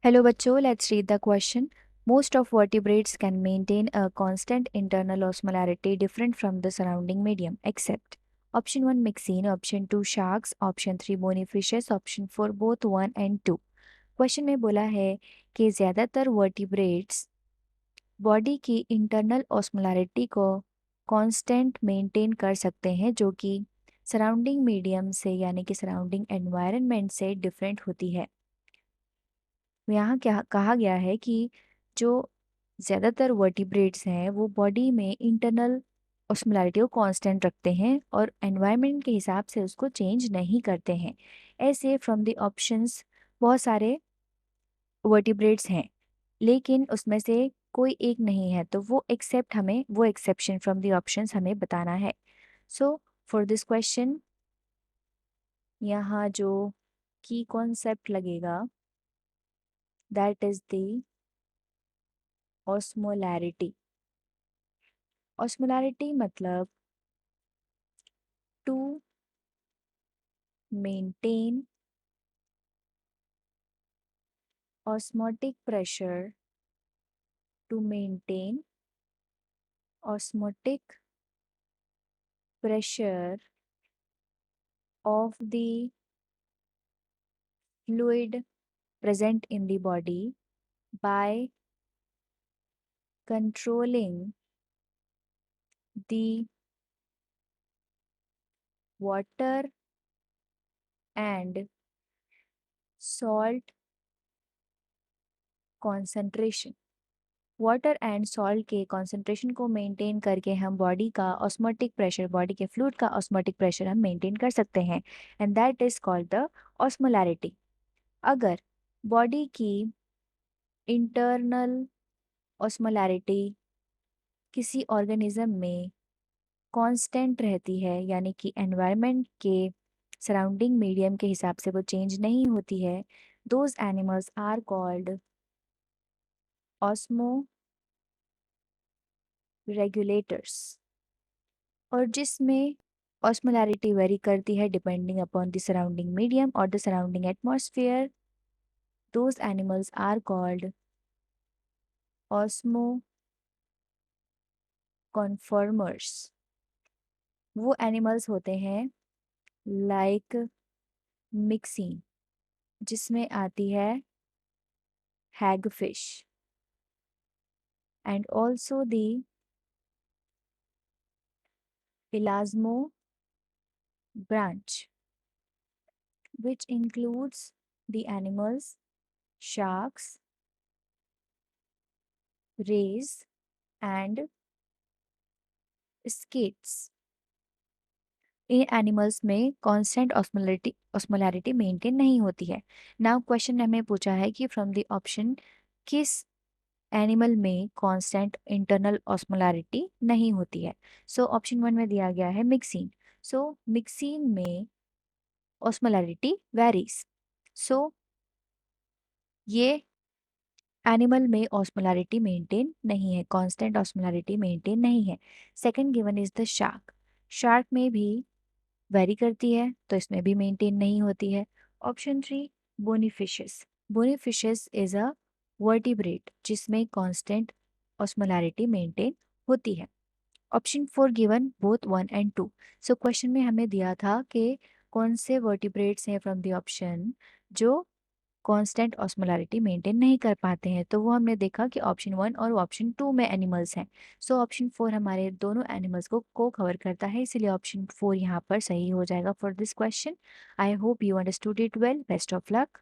Hello बच्चों, let's read the question. Most of vertebrates can maintain a constant internal osmolarity different from the surrounding medium, except option 1 myxine, option 2 sharks, option 3 bony fishes, option 4 both 1 and 2. Question में बोला है कि ज़्यादातर vertebrates body की internal osmolarity को constant maintain कर सकते हैं जो कि सराउंडिंग मीडियम से यानी कि सराउंडिंग एनवायरनमेंट से डिफरेंट होती है। यहाँ क्या कहा गया है कि जो ज़्यादातर वर्टिब्रेट्स हैं वो बॉडी में इंटरनल ऑस्मोलैरिटी को कांस्टेंट रखते हैं और एनवायरनमेंट के हिसाब से उसको चेंज नहीं करते हैं। ऐसे फ्रॉम द ऑप्शंस बहुत सारे वर्टिब्रेट्स हैं, लेकिन उसमें से कोई एक नहीं है, तो वो एक्सेप्ट हमें वो एक्सेप्शन फ्रॉम द ऑप्शंस हमें बताना है। सो फॉर दिस क्वेश्चन यहाँ जो की कॉन्सेप्ट लगेगा that is the osmolarity. Osmolarity मतलब to maintain osmotic pressure, to maintain osmotic pressure of the fluid present in the body by controlling the water and salt concentration। Water and salt के concentration को maintain करके हम body का osmotic pressure, body के fluid का osmotic pressure हम maintain कर सकते हैं, and that is called the osmolarity. अगर बॉडी की इंटरनल ऑस्मोलैरिटी किसी ऑर्गेनिज्म में कांस्टेंट रहती है यानी कि एनवायरनमेंट के सराउंडिंग मीडियम के हिसाब से वो चेंज नहीं होती है, those animals are called osmoregulators. और जिसमें ऑस्मोलैरिटी वेरी करती है depending upon the surrounding medium और the surrounding atmosphere, those animals are called osmoconformers. वो एनिमल्स होते हैं लाइक मिक्सिन, जिसमें आती है हैगफिश, एंड ऑल्सो द इलाज्मो branch, which includes the animals sharks, rays, and skates। इन एनिमल्स में कांस्टेंट ऑस्मोलैरिटी मेंटेन नहीं होती है। नाउ क्वेश्चन ने हमें पूछा है कि फ्रॉम द ऑप्शन किस एनिमल में कांस्टेंट इंटरनल ऑस्मोलैरिटी नहीं होती है। सो ऑप्शन 1 में दिया गया है मिक्सिन। सो मिक्सिन में ऑस्मोलैरिटी वेरीज। सो ये एनिमल में ऑस्मोलैरिटी मेंटेन नहीं है, कांस्टेंट ऑस्मोलैरिटी मेंटेन नहीं है। Second given is the shark. Shark में भी वेरी करती है, तो इसमें भी मेंटेन नहीं होती है। Option 3 bony fishes. Bony fishes is a vertebrate जिसमें कांस्टेंट ऑस्मोलैरिटी मेंटेन होती है। Option 4 given both 1 and 2। So question में हमें दिया था कि कौन से वर्टिब्रेट्स हैं फ्रॉम द ऑप्शन जो कांस्टेंट ऑस्मोलैरिटी मेंटेन नहीं कर पाते हैं, तो वो हमने देखा कि ऑप्शन 1 और ऑप्शन 2 में एनिमल्स हैं। सो ऑप्शन 4 हमारे दोनों एनिमल्स को कवर करता है, इसलिए ऑप्शन 4 यहाँ पर सही हो जाएगा for this question. I hope you understood it well. Best of luck.